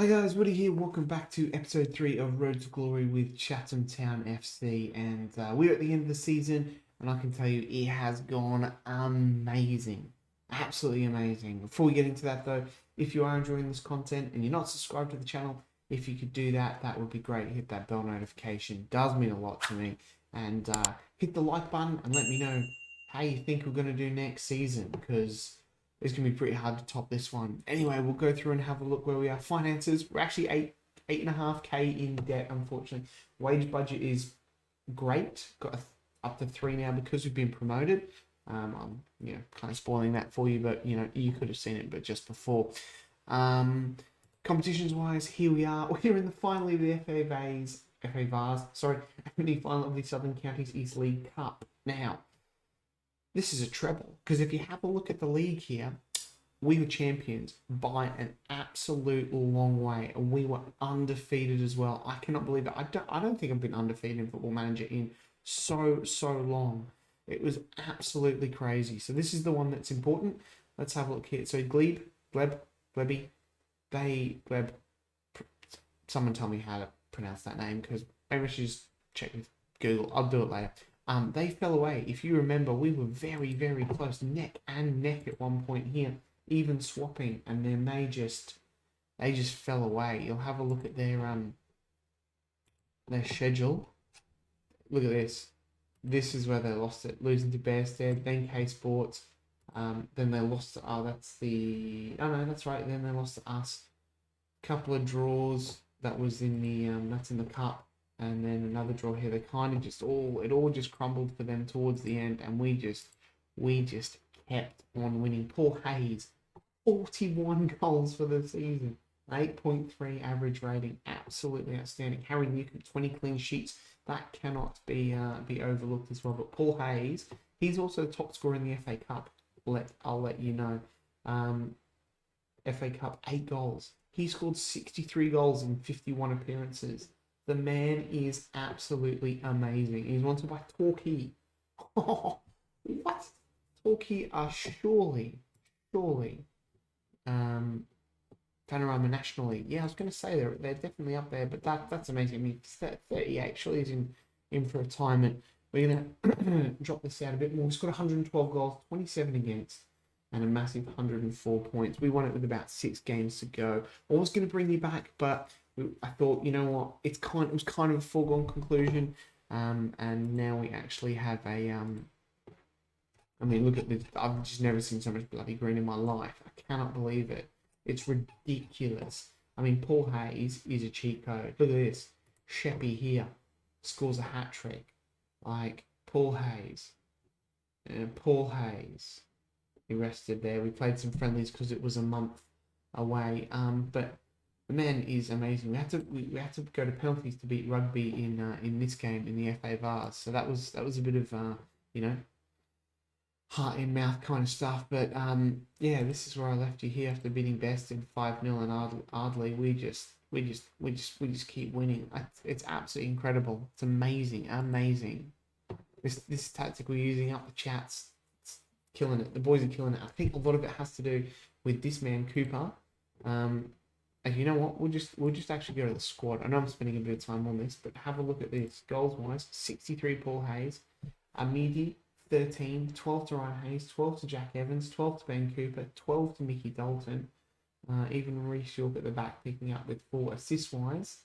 Hi guys, Woody here. Welcome back to episode 3 of Road to Glory with Chatham Town FC. And we're at the end of the season, and I can tell you it has gone amazing. Absolutely amazing. Before we get into that though, if you are enjoying this content and you're not subscribed to the channel, if you could do that, that would be great. Hit that bell notification. It does mean a lot to me. And hit the like button and let me know how you think we're going to do next season, because it's going to be pretty hard to top this one. Anyway, we'll go through and have a look where we are. Finances, we're actually 8.5k in debt, unfortunately. Wage budget is great. Got up to 3 now because we've been promoted. I'm kind of spoiling that for you, but you could have seen it, but just before. Competitions wise, here we are. We're in the final of the Vase, in the final of the Southern Counties East League Cup. Now, this is a treble, because if you have a look at the league here, we were champions by an absolute long way, and we were undefeated as well. I cannot believe it. I don't think I've been undefeated in Football Manager in so long. It was absolutely crazy. So this is the one that's important. Let's have a look here. So Gleb, Glebby, Gleb. Someone tell me how to pronounce that name, because maybe I should just check with Google. I'll do it later. They fell away. If you remember, we were very, very close, neck and neck at one point here, even swapping, and then they just fell away. You'll have a look at their schedule. Look at this. This is where they lost it, losing to Bearstead, then K Sports. Then they lost to, that's right. Then they lost to us. Couple of draws. That was in the that's in the cup. And then another draw here. They kind of it all just crumbled for them towards the end, and we just kept on winning. Paul Hayes, 41 goals for the season, 8.3 average rating, absolutely outstanding. Harry Newcomb, 20 clean sheets. That cannot be overlooked as well. But Paul Hayes, he's also the top scorer in the FA Cup. I'll let you know. FA Cup, 8 goals. He scored 63 goals in 51 appearances. The man is absolutely amazing. He's wanted by Torquay. Oh, what? Torquay are surely, Panorama National League. Yeah, I was going to say they're definitely up there, but that's amazing. I mean, 38 surely he's in for retirement. We're going to drop this out a bit more. He's got 112 goals, 27 against, and a massive 104 points. We won it with about 6 games to go. I was going to bring you back, but I thought, you know what, it was kind of a foregone conclusion, and now we actually have a, look at this. I've just never seen so much bloody green in my life. I cannot believe it. It's ridiculous. I mean, Paul Hayes is a cheat code. Look at this. Sheppy here scores a hat trick. Like, Paul Hayes. He rested there. We played some friendlies because it was a month away, but the man is amazing. We had to go to penalties to beat Rugby in this game in the FA Vase. So that was a bit of heart in mouth kind of stuff. But this is where I left you here after beating Bested 5-0 and Ardley. We just keep winning. It's absolutely incredible. It's amazing. This tactic we're using up the chats, it's killing it. The boys are killing it. I think a lot of it has to do with this man Cooper. And you know what? We'll just actually go to the squad. I know I'm spending a bit of time on this, but have a look at this. Goals wise, 63 Paul Hayes, Amidi 13, 12 to Ryan Hayes, 12 to Jack Evans, 12 to Ben Cooper, 12 to Mickey Dalton. Even Reece York at the back picking up with 4 assists wise.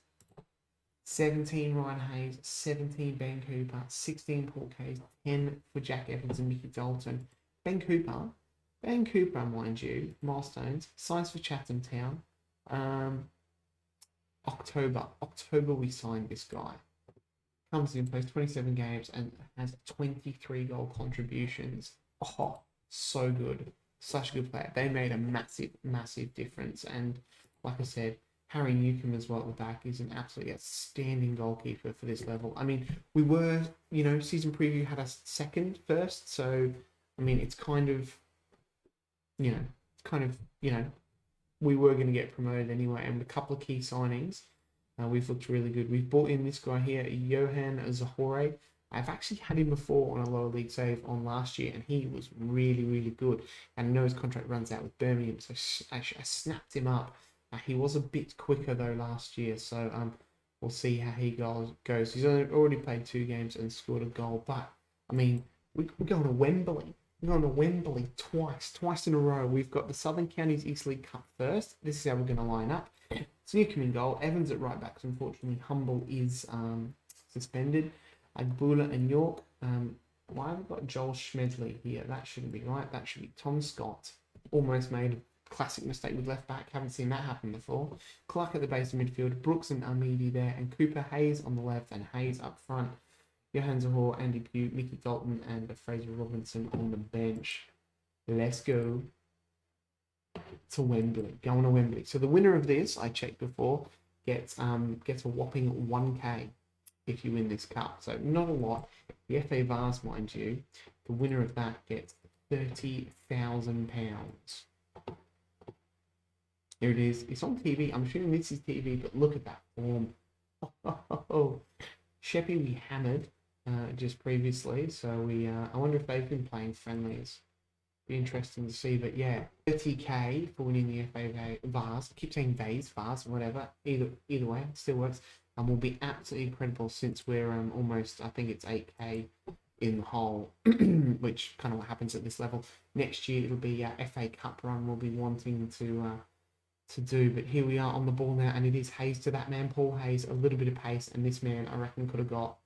17 Ryan Hayes, 17 Ben Cooper, 16 Paul Hayes, 10 for Jack Evans and Mickey Dalton. Ben Cooper, mind you, milestones, signs for Chatham Town. October we signed this guy. Comes in, plays 27 games and has 23 goal contributions. Oh, so good. Such a good player. They made a massive difference. And like I said, Harry Newcomb as well at the back is an absolutely outstanding goalkeeper for this level. I mean, we were, season preview had us first. So, I mean, it's kind of, we were going to get promoted anyway. And a couple of key signings, we've looked really good. We've brought in this guy here, Johan Zahore. I've actually had him before on a lower league save on last year, and he was really good. And I know his contract runs out with Birmingham, so I snapped him up He was a bit quicker though last year, so we'll see how he goes. He's already played 2 games and scored a goal, but I mean, we're going to Wembley. We're going to Wembley twice in a row. We've got the Southern Counties East League Cup first. This is how we're going to line up. It's Newcombe in goal. Evans at right back. Unfortunately, Humble is suspended. Agbula and York. Why have we got Joel Schmedley here? That shouldn't be right. That should be Tom Scott. Almost made a classic mistake with left back. Haven't seen that happen before. Clark at the base of midfield. Brooks and Amidi there. And Cooper, Hayes on the left and Hayes up front. Johan Zahor, Andy Pugh, Mickey Dalton, and Fraser Robinson on the bench. Let's go to Wembley. Going to Wembley. So the winner of this, I checked before, gets a whopping 1k if you win this cup. So not a lot. The FA Vase, mind you, the winner of that gets £30,000. Here it is. It's on TV. I'm assuming this is TV, but look at that form. Sheppy we hammered just previously, so I wonder if they've been playing friendlies. Be interesting to see, but yeah, 30k for winning the FA Vase. I keep saying Vase, whatever. Either way, it still works. And will be absolutely incredible since we're almost, I think it's 8k in the hole, which kind of what happens at this level. Next year it'll be FA Cup run we'll be wanting to do, but here we are on the ball now, and it is Hayes to that man, Paul Hayes, a little bit of pace, and this man I reckon could have got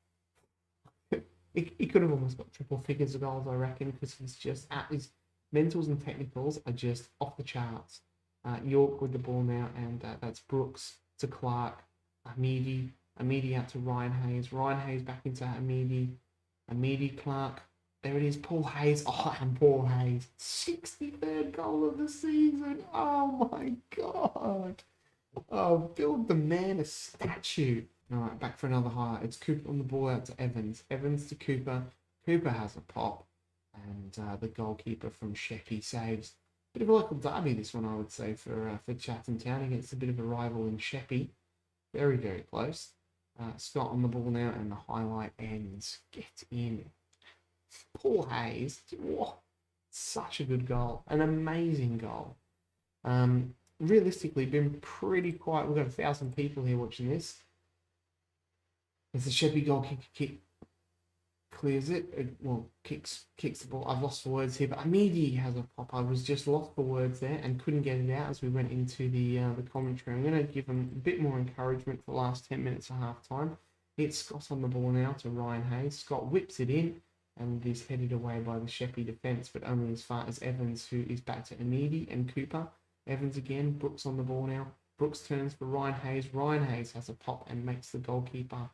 he could have almost got triple figures of goals, I reckon, because he's just at his mentals and technicals are just off the charts. York with the ball now, and that's Brooks to Clark, Amidi out to Ryan Hayes back into Amidi Clark. There it is, Paul Hayes. Oh, and Paul Hayes, 63rd goal of the season. Oh my God. Oh, build the man a statue. All right, back for another highlight. It's Cooper on the ball out to Evans. Evans to Cooper. Cooper has a pop. And the goalkeeper from Sheppey saves. Bit of a local derby, this one, I would say, for Chatham Town against a bit of a rival in Sheppey. Very, very close. Scott on the ball now, and the highlight ends. Get in. Paul Hayes. Whoa, such a good goal. An amazing goal. Realistically, been pretty quiet. We've got 1,000 people here watching this. As the Sheppey goalkeeper clears it, kicks the ball. I've lost for words here, but Amidi has a pop. I was just lost for words there and couldn't get it out as we went into the commentary. I'm going to give them a bit more encouragement for the last 10 minutes of half time. It's Scott on the ball now to Ryan Hayes. Scott whips it in and is headed away by the Sheppey defence, but only as far as Evans, who is back to Amidi and Cooper. Evans again, Brooks on the ball now. Brooks turns for Ryan Hayes. Ryan Hayes has a pop and makes the goalkeeper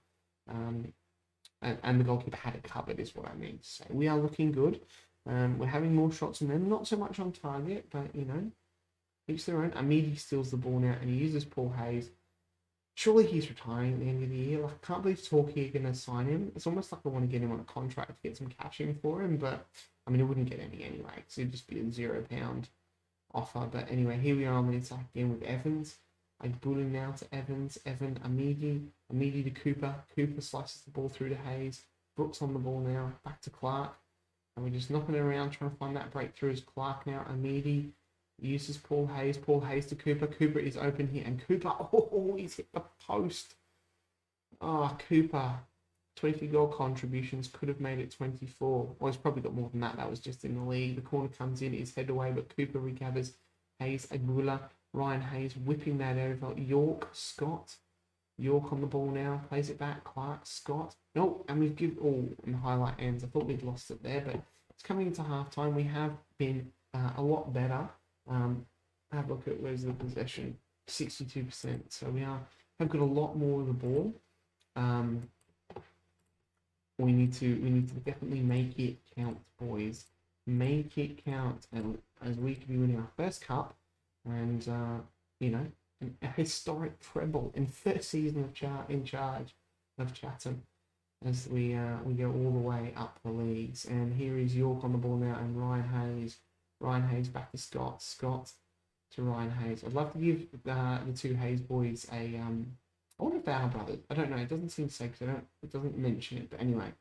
and the goalkeeper had it covered, is what I mean to say. We are looking good. We're having more shots than them. Not so much on target, but, you know, each their own. Amidi steals the ball now, and he uses Paul Hayes. Surely he's retiring at the end of the year. Like, I can't believe Torquay are going to sign him. It's almost like I want to get him on a contract to get some cash in for him, but, I mean, it wouldn't get any anyway, because it'd just be a £0 offer. But anyway, here we are on the attack again with Evans. Bulling now to Evans, Amidi to Cooper. Cooper slices the ball through to Hayes. Brooks on the ball now, back to Clark. And we're just knocking it around, trying to find that breakthrough as Clark now. Amidi uses Paul Hayes to Cooper. Cooper is open here, and Cooper, he's hit the post. Cooper, 20 goal contributions, could have made it 24. Well, he's probably got more than that. That was just in the league. The corner comes in, is head away, but Cooper regathers. Hayes, Agbula, Ryan Hayes whipping that over. York, Scott. York on the ball now. Plays it back. Clark, Scott. No, and we've given... and the highlight ends. I thought we'd lost it there, but it's coming into half-time. We have been a lot better. Have a look at where's the possession. 62%. So we have got a lot more of the ball. We need to definitely make it count, boys. Make it count. And as we could be winning our first cup, and you know, a historic treble in first season in charge of Chatham, as we go all the way up the leagues. And here is York on the ball now, and Ryan Hayes back to Scott. Scott to Ryan Hayes. I'd love to give the two Hayes boys a I wonder if they are brothers. I don't know. It doesn't seem to say, because it doesn't mention it. But anyway,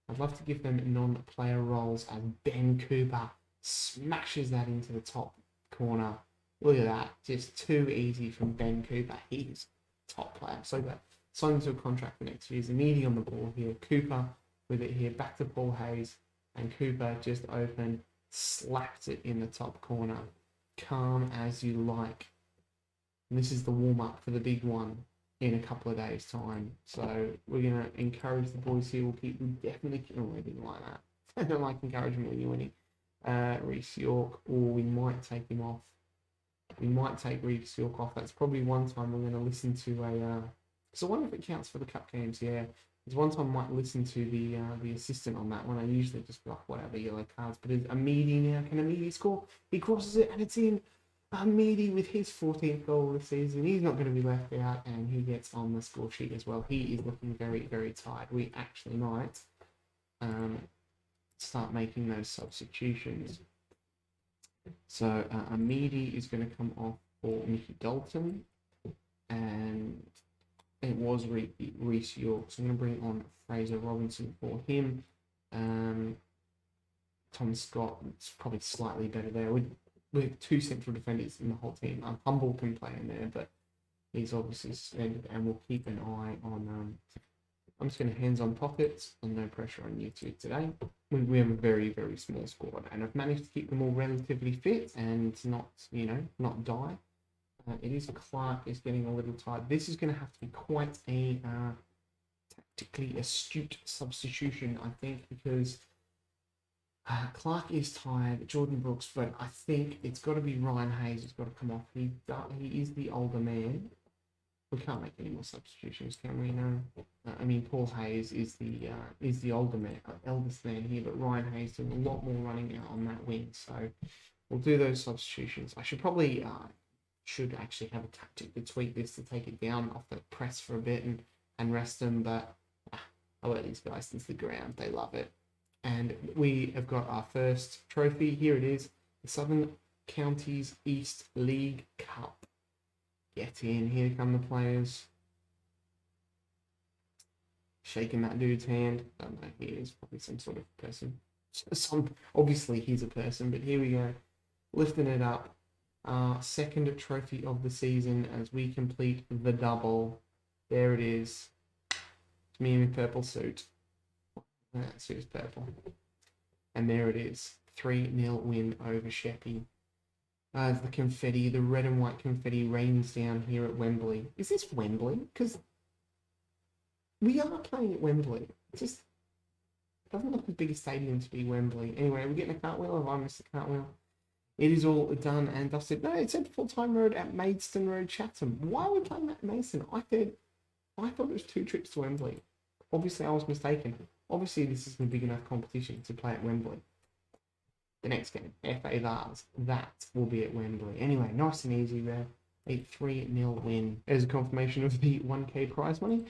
I'd love to give them non-player roles as Ben Cooper smashes that into the top corner Look at that. Just too easy from Ben Cooper. He's top player. So good. Signed into a contract for next year. Immediately on the ball here. Cooper with it here. Back to Paul Hayes. And Cooper just open. Slapped it in the top corner. Calm as you like. And this is the warm-up for the big one in a couple of days' time. So we're going to encourage the boys here. We'll keep them definitely... Oh, I didn't like that. I don't like encouragement when you're winning. Reece York. Or we might take him off. We might take Reece York off. That's probably one time we're going to listen to a... so I wonder if it counts for the cup games. Yeah. There's one time I might listen to the assistant on that one. I usually just be like, whatever, yellow cards. But is Amidi now? Can Amidi score? He crosses it and it's in. Amidi with his 14th goal of the season. He's not going to be left out and he gets on the score sheet as well. He is looking very, very tired. We actually might start making those substitutions. So Amidi is going to come off for Mickey Dalton. And it was Reece York. So I'm going to bring on Fraser Robinson for him. Tom Scott, it's probably slightly better there. We have two central defenders in the whole team. Humble can play in there, but he's obviously suspended, and we'll keep an eye on... I'm just going to hands on pockets and no pressure on you two today. We have a very, very small squad, and I've managed to keep them all relatively fit and not, not die. It is Clark is getting a little tired. This is going to have to be quite a tactically astute substitution, I think, because Clark is tired, Jordan Brooks, but I think it's got to be Ryan Hayes who's got to come off. He is the older man. We can't make any more substitutions, can we? No. Paul Hayes is the older man, eldest man here, but Ryan Hayes doing a lot more running out on that wing. So we'll do those substitutions. I should probably should actually have a tactic to tweak this to take it down off the press for a bit and rest them, but I let these guys into the ground. They love it. And we have got our first trophy. Here it is, the Southern Counties East League Cup. Get in, here come the players. Shaking that dude's hand. I don't know, he is probably some sort of person. Obviously he's a person, but here we go. Lifting it up. Second trophy of the season as we complete the double. There it is. It's me in my purple suit. That suit is purple. And there it is. 3-0 win over Sheppey. As the confetti, the red and white confetti rains down here at Wembley. Is this Wembley? Because we are playing at Wembley. It just doesn't look as big a stadium to be Wembley. Anyway, we're getting a cartwheel. Have I missed a cartwheel? It is all done and dusted. No, it's at Full-Time Road at Maidstone Road, Chatham. Why are we playing that at Maidstone? I thought it was 2 trips to Wembley. Obviously, I was mistaken. Obviously, this isn't a big enough competition to play at Wembley. The next game, FA Vase, that will be at Wembley. Anyway, nice and easy there. A 3-0 win. There's a confirmation of the 1k prize money.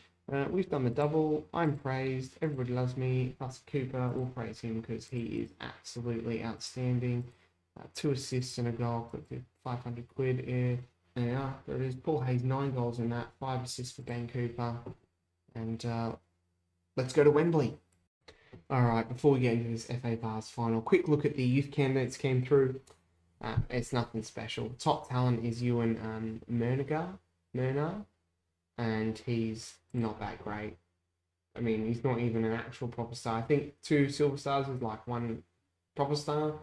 We've done the double. I'm praised. Everybody loves me. Plus Cooper, we'll praise him because he is absolutely outstanding. 2 assists and a goal. Quick 500 quid. Yeah, there it is. Paul Hayes, 9 goals in that. 5 assists for Ben Cooper. And let's go to Wembley. Alright, before we get into this FA Vase final, quick look at the youth candidates came through. It's nothing special. Top talent is Ewan Murnagar, and he's not that great. I mean, he's not even an actual proper star. I think 2 silver stars is like 1 proper star,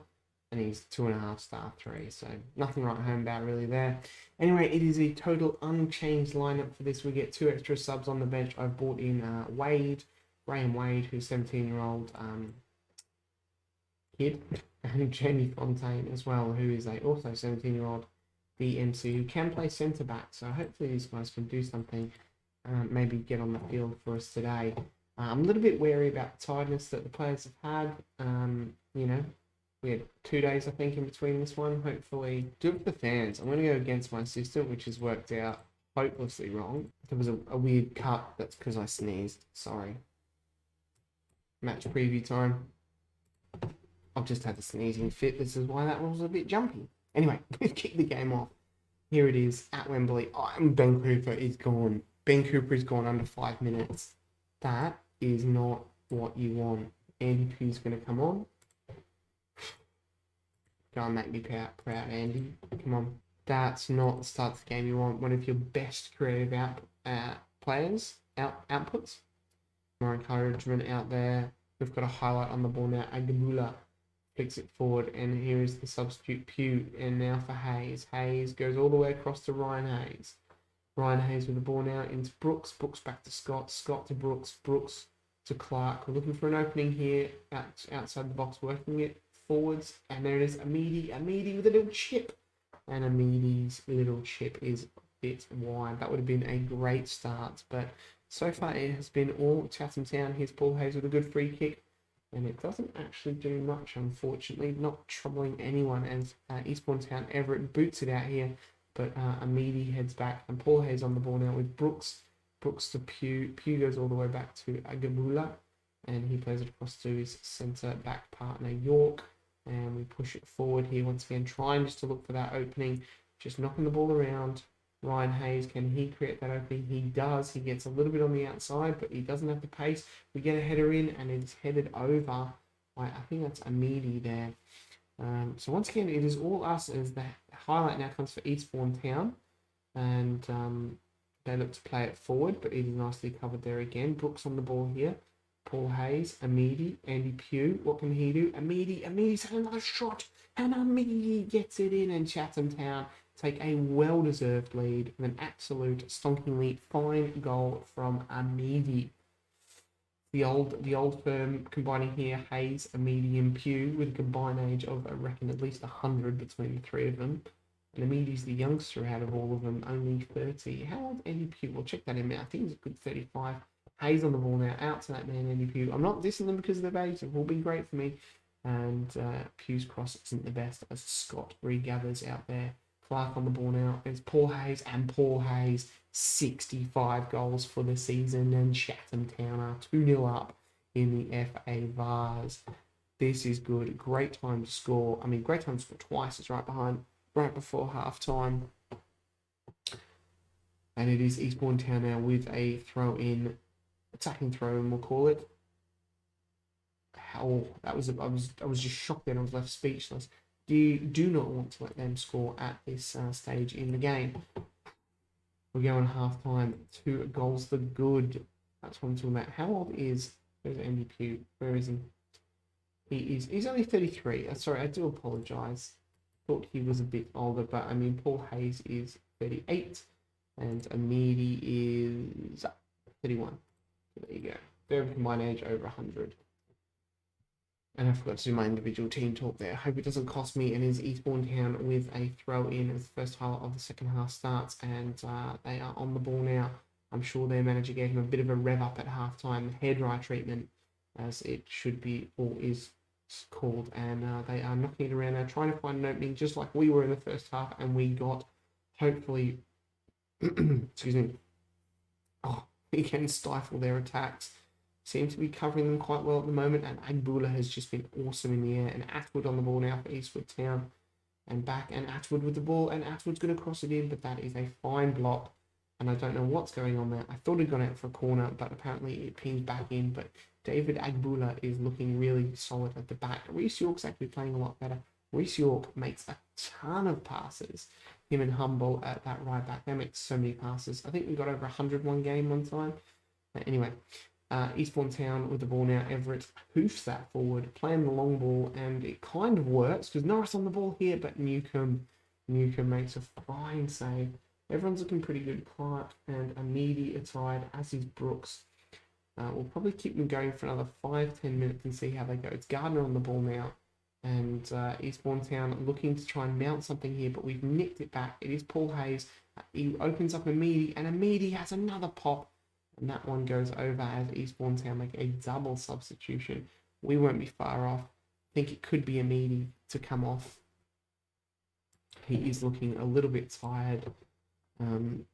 and he's 2.5 star 3, so nothing right home about really there. Anyway, it is a total unchanged lineup for this. We get 2 extra subs on the bench. I've brought in Graham Wade, who's 17-year-old kid, and Jamie Fontaine as well, who is also 17-year-old DMC, who can play centre-back. So hopefully these guys can do something, maybe get on the field for us today. I'm a little bit wary about the tiredness that the players have had. We had 2 days, I think, in between this one. Hopefully, do it for the fans. I'm going to go against my system, which has worked out hopelessly wrong. There was a weird cut. That's because I sneezed. Sorry. Match preview time. I've just had a sneezing fit. This is why that one was a bit jumpy. Anyway, we've kicked the game off. Here it is at Wembley. Ben Cooper is gone. Ben Cooper is gone under 5 minutes. That is not what you want. Andy Pugh's going to come on. Go and make me proud, Andy. Come on. That's not the start of the game you want. One of your best creative outputs. More encouragement out there. We've got a highlight on the ball now. Agabula flicks it forward, and here is the substitute Pugh. And now for Hayes. Hayes goes all the way across to Ryan Hayes. Ryan Hayes with the ball now into Brooks. Brooks back to Scott. Scott to Brooks. Brooks to Clark. We're looking for an opening here outside the box, working it forwards. And there it is. Amidi with a little chip. And Amidi's little chip is a bit wide. That would have been a great start. But so far it has been all Chatham Town. Here's Paul Hayes with a good free kick. And it doesn't actually do much, unfortunately. Not troubling anyone as Eastbourne Town Everett boots it out here. But Amidi heads back, and Paul Hayes on the ball now with Brooks. Brooks to Pugh. Pugh goes all the way back to Agabula, and he plays it across to his centre back partner York. And we push it forward here once again, trying just to look for that opening, just knocking the ball around. Ryan Hayes, can he create that opening? He does. He gets a little bit on the outside, but he doesn't have the pace. We get a header in, and it's headed over. I think that's Amidi there. So once again, it is all us as the highlight now comes for Eastbourne Town. And they look to play it forward, but it is nicely covered there again. Brooks on the ball here. Paul Hayes, Amidi, Andy Pugh. What can he do? Amidi's had another shot. And Amidi gets it in, and Chatham Town take a well-deserved lead with an absolute stonkingly fine goal from Amidi. The old firm combining here, Hayes, Amidi, and Pugh, with a combined age of, I reckon, at least 100 between the three of them. And Amidi's the youngster out of all of them, only 30. How old Andy Pugh? We'll check that in a minute. I think he's a good 35. Hayes on the ball now, out to that man, Andy Pugh. I'm not dissing them because of their age. They've all been great for me. And Pugh's cross isn't the best as Scott regathers out there. Clark on the ball now. It's Paul Hayes, and Paul Hayes, 65 goals for the season, and Chatham Town are 2-0 up in the FA Vase. This is good. Great time to score. I mean, great time to score twice. It's right before half time. And it is Eastbourne Town now with a throw-in, attacking throw-in, we'll call it. Oh, I was just shocked then. I was left speechless. You do not want to let them score at this stage in the game. We're going half time. 2 goals the good. That's what I'm talking about. How old is there's Andy Pugh? Where is he? He's only 33. Sorry, I do apologise. Thought he was a bit older, but I mean Paul Hayes is 38 and Amidi is 31. So there you go. They're combined age over 100. And I forgot to do my individual team talk there. I hope it doesn't cost me. And is Eastbourne Town with a throw-in as the first highlight of the second half starts. And they are on the ball now. I'm sure their manager gave him a bit of a rev up at halftime. Hairdryer treatment, as it should be or is called. And they are knocking it around now, trying to find an opening just like we were in the first half. And we got, hopefully, excuse me. Oh, we can stifle their attacks. Seem to be covering them quite well at the moment, and Agbula has just been awesome in the air. And Atwood on the ball now for Eastwood Town, and back, and Atwood with the ball, and Atwood's going to cross it in, but that is a fine block, and I don't know what's going on there. I thought he'd gone out for a corner, but apparently it pings back in. But David Agbula is looking really solid at the back. Reece York's actually playing a lot better. Reece York makes a ton of passes. Him and Humble at that right back, they make so many passes. I think we got over 101 game one time. But anyway. Eastbourne Town with the ball now. Everett hoofs that forward, playing the long ball, and it kind of works because Norris on the ball here, but Newcomb makes a fine save. Everyone's looking pretty good. Clark and Amidi are tied, as is Brooks. We'll probably keep them going for another 5-10 minutes and see how they go. It's Gardner on the ball now, and Eastbourne Town looking to try and mount something here, but we've nicked it back. It is Paul Hayes. He opens up Amidi, and Amidi has another pop. And that one goes over as Eastbourne Town make a double substitution. We won't be far off. I think it could be Amidi to come off. He is looking a little bit tired. We've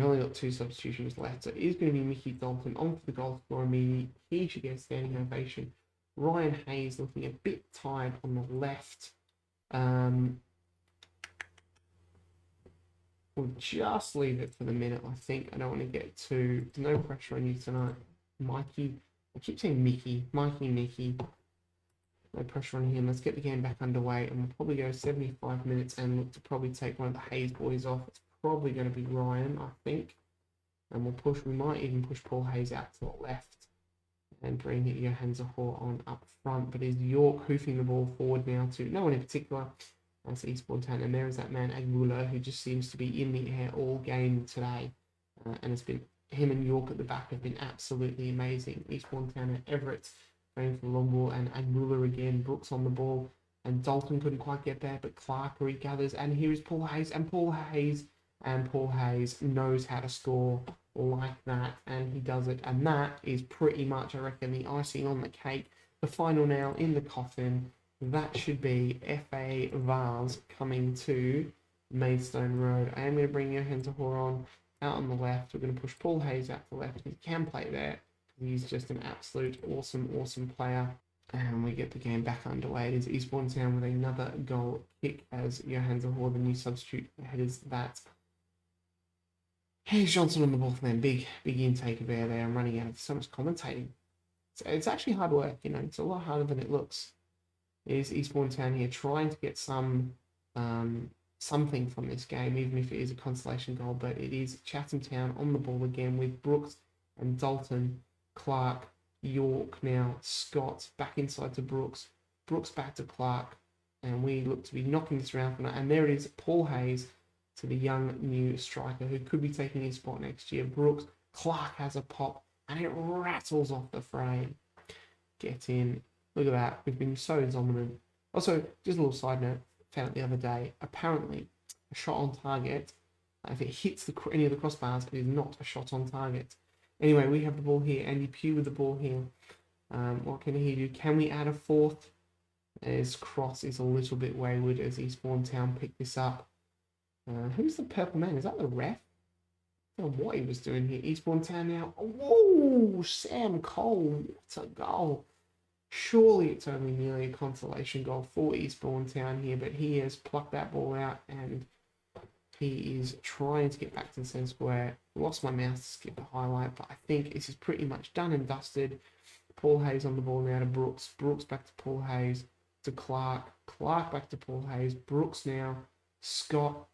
only got 2 substitutions left. So it is going to be Mickey Dalton on for the goal for Amidi. He should get a standing ovation. Ryan Hayes looking a bit tired on the left. We'll just leave it for the minute, I think. I don't want to get no pressure on you tonight. Mikey, I keep saying Mickey. Mikey. No pressure on him. Let's get the game back underway, and we'll probably go 75 minutes and look to probably take one of the Hayes boys off. It's probably going to be Ryan, I think. And we'll push, we might even push Paul Hayes out to the left and bring Johan Zahor on up front. But is York hoofing the ball forward now to no one in particular? That's Eastbourne Town. And there is that man, Aguilar, who just seems to be in the air all game today. And it's been him and York at the back have been absolutely amazing. Eastbourne Town and Everett going for the long ball, and Aguilar again. Brooks on the ball, and Dalton couldn't quite get there, but Clark regathers. And here is Paul Hayes, and Paul Hayes knows how to score like that, and he does it. And that is pretty much, I reckon, the icing on the cake, the final nail in the coffin. That should be FA Vase coming to Maidstone Road. I am going to bring Johan Zahor on out on the left. We're going to push Paul Hayes out to the left. He can play there. He's just an absolute awesome player. And we get the game back underway. It is Eastbourne Town with another goal kick as Johan Zahor, the new substitute, headers that. Hayes Johnson on the ball for them. Big intake of air there. I'm running out of so much commentating. It's actually hard work, you know. It's a lot harder than it looks. It is Eastbourne Town here trying to get something from this game, even if it is a consolation goal. But it is Chatham Town on the ball again with Brooks and Dalton, Clark, York now, Scott back inside to Brooks, Brooks back to Clark, and we look to be knocking this around for now. And there it is, Paul Hayes to the young new striker who could be taking his spot next year. Brooks, Clark has a pop, and it rattles off the frame. Get in. Look at that. We've been so dominant. Also, just a little side note, found it the other day. Apparently, a shot on target, if it hits any of the crossbars, it is not a shot on target. Anyway, we have the ball here. Andy Pugh with the ball here. What can he do? Can we add a fourth? His cross is a little bit wayward as Eastbourne Town pick this up. Who's the purple man? Is that the ref? I don't know what he was doing here. Eastbourne Town now. Whoa! Sam Cole. What a goal. Surely it's only nearly a consolation goal for Eastbourne Town here, but he has plucked that ball out and he is trying to get back to the centre square. Lost my mouse to skip the highlight, but I think this is pretty much done and dusted. Paul Hayes on the ball now to Brooks. Brooks back to Paul Hayes to Clark. Clark back to Paul Hayes. Brooks now. Scott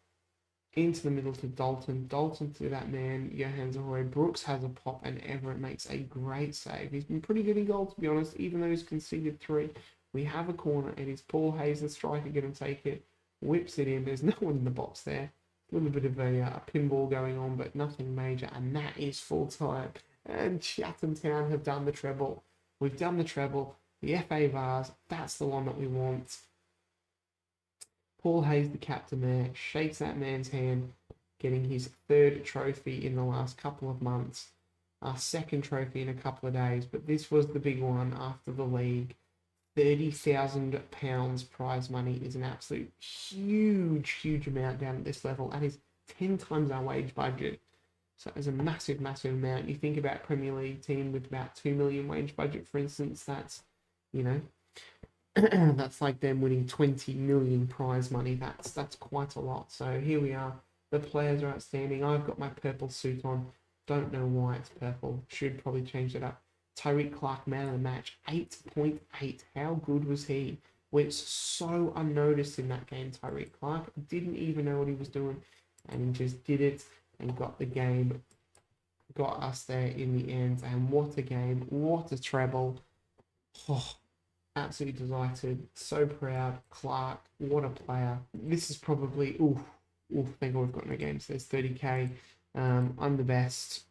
into the middle to Dalton. Dalton to that man, Johan Zahor. Brooks has a pop and Everett makes a great save. He's been pretty good in goal, to be honest, even though he's conceded 3. We have a corner. It is Paul Hayes, the striker, going to take it. Whips it in. There's no one in the box there. A little bit of a pinball going on, but nothing major. And that is full time. And Chatham Town have done the treble. We've done the treble. The FA Vase, that's the one that we want. Paul Hayes, the captain there, shakes that man's hand, getting his 3rd trophy in the last couple of months. Our 2nd trophy in a couple of days, but this was the big one after the league. £30,000 prize money is an absolute huge amount down at this level, and is 10 times our wage budget. So it's a massive amount. You think about Premier League team with about 2 million wage budget, for instance, that's, you know, that's like them winning 20 million prize money. That's quite a lot. So here we are. The players are outstanding. I've got my purple suit on. Don't know why it's purple. Should probably change it up. Tyreek Clark, man of the match, 8.8. How good was he? Went so unnoticed in that game, Tyreek Clark. Didn't even know what he was doing. And he just did it and got the game. Got us there in the end. And what a game. What a treble. Oh, absolutely delighted. So proud. Clark, what a player. This is probably... thank God we've got no games. There's 30k. I'm the best.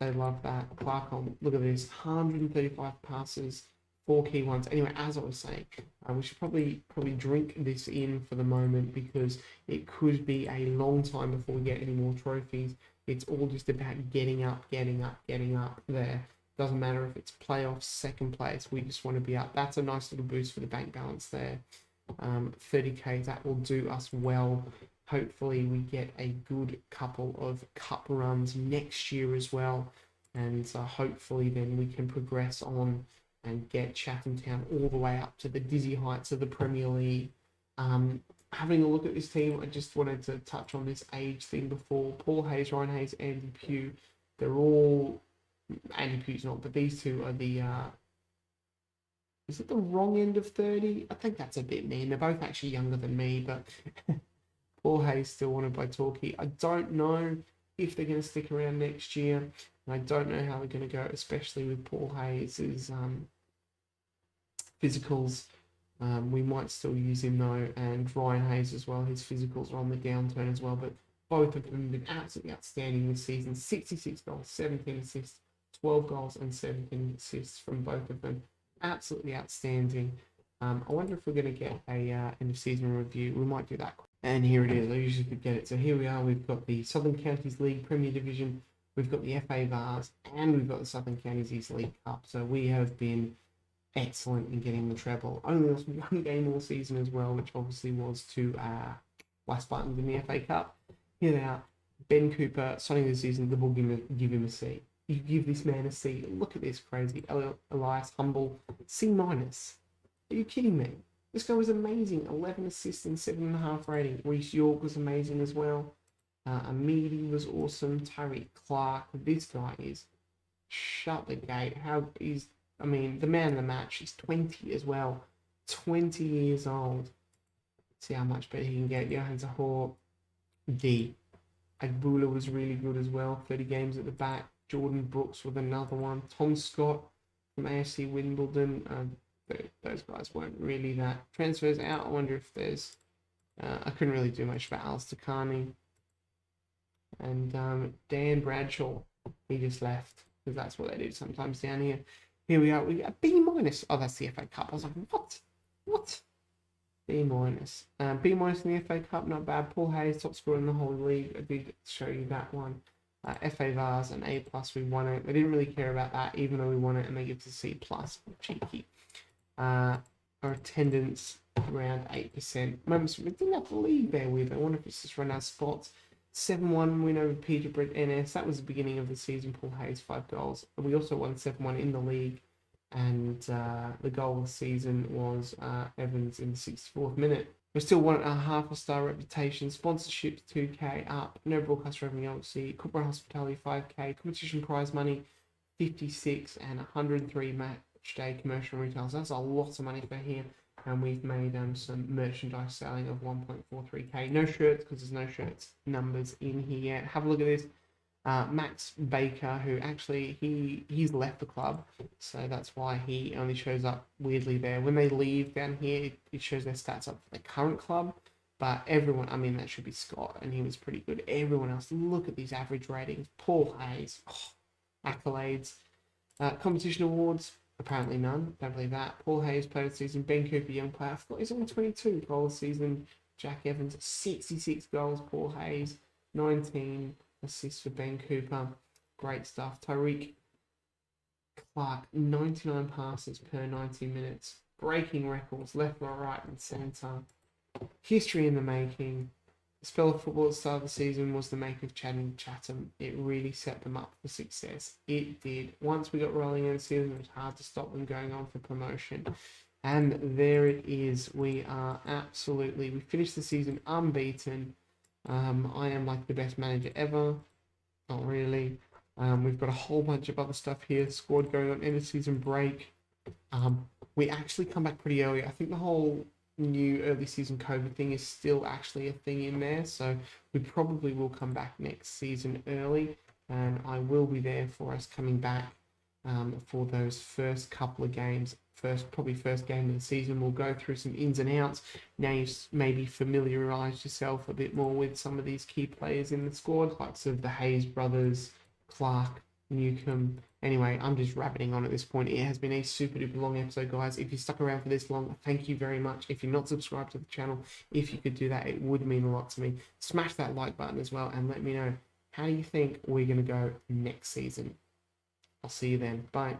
They love that. Clark on, look at this, 135 passes, 4 key ones. Anyway, as I was saying, we should probably drink this in for the moment because it could be a long time before we get any more trophies. It's all just about getting up there. Doesn't matter if it's playoffs, 2nd place, we just want to be up. That's a nice little boost for the bank balance there. 30k, that will do us well. Hopefully we get a good couple of cup runs next year as well. And hopefully then we can progress on and get Chatham Town all the way up to the dizzy heights of the Premier League. Having a look at this team, I just wanted to touch on this age thing before. Paul Hayes, Ryan Hayes, Andy Pugh, they're all... Andy Pugh's not, but these two are the Is it the wrong end of 30? I think that's a bit mean. They're both actually younger than me, but Paul Hayes still wanted by Torquay. I don't know if they're going to stick around next year. And I don't know how they're going to go, especially with Paul Hayes' physicals. We might still use him though, and Ryan Hayes as well. His physicals are on the downturn as well, but both of them have been absolutely outstanding this season. 66 goals, 17 assists, 12 goals and 17 assists from both of them. Absolutely outstanding. I wonder if we're going to get a end of season review. We might do that. And here it is. I usually could get it. So here we are. We've got the Southern Counties League Premier Division. We've got the FA Vase, and we've got the Southern Counties East League Cup. So we have been excellent in getting the treble. Only lost one game all season as well, which obviously was to West Buttons in the FA Cup. Here they are. Ben Cooper, signing the season, the ball give him a C. You give this man a C. Look at this crazy. Elias Humble, C-. Are you kidding me? This guy was amazing. 11 assists and 7.5 rating. Reece York was amazing as well. Amidi was awesome. Tyreek Clark. This guy is shut the gate. The man of the match. He's 20 as well. 20 years old. See how much better he can get. Johan Zahor. D. Agbula was really good as well. 30 games at the back. Jordan Brooks with another one. Tom Scott from AFC Wimbledon. Those guys weren't really that. Transfers out. I wonder if there's... I couldn't really do much about Alistair Carney. And Dan Bradshaw. He just left. Because that's what they do sometimes down here. Here we are. We got B-. Oh, that's the FA Cup. I was like, what? B-. B- in the FA Cup, not bad. Paul Hayes, top scorer in the whole league. I did show you that one. FA Vase, an A+, we won it. They didn't really care about that, even though we won it, and they give us a C+. Cheeky. Our attendance, around 8%. Moments, we didn't have the league there with. I wonder if it's just run out of spots. 7-1 win over Peterborough NS. That was the beginning of the season. Paul Hayes, 5 goals. And we also won 7-1 in the league. And the goal of the season was Evans in the 64th minute. We still want a half a star reputation. Sponsorships 2K up. No broadcast revenue, obviously. Corporate hospitality 5K. Competition prize money 56 and 103 match day commercial retail. So that's a lot of money for him. And we've made some merchandise selling of 1.43k. No shirts because there's no shirts numbers in here yet. Have a look at this. Max Baker, who actually he's left the club, so that's why he only shows up weirdly there. When they leave down here, it shows their stats up for the current club, but everyone, that should be Scott, and he was pretty good. Everyone else, look at these average ratings. Paul Hayes, accolades. Competition awards, apparently none, don't believe that. Paul Hayes, player of the season. Ben Cooper, young player, I forgot he's only 22. Goal of the season. Jack Evans, 66 goals. Paul Hayes, 19 assists for Ben Cooper. Great stuff. Tyreek Clark, 99 passes per 90 minutes. Breaking records, left, right, and centre. History in the making. The spell of football at the start of the season was the making of Channing Chatham. It really set them up for success. It did. Once we got rolling in the season, it was hard to stop them going on for promotion. And there it is. We finished the season unbeaten. I am like the best manager ever. Not really. We've got a whole bunch of other stuff here. Squad going on end of season break. We actually come back pretty early. I think the whole new early season COVID thing is still actually a thing in there. So we probably will come back next season early. And I will be there for us coming back for those first couple of games. First game of the season. We'll go through some ins and outs. Now you've maybe familiarised yourself a bit more with some of these key players in the squad, like of the Hayes brothers, Clark, Newcomb. Anyway, I'm just rabbiting on at this point. It has been a super duper long episode, guys. If you stuck around for this long, thank you very much. If you're not subscribed to the channel, if you could do that, it would mean a lot to me. Smash that like button as well and let me know, how do you think we're going to go next season? I'll see you then. Bye.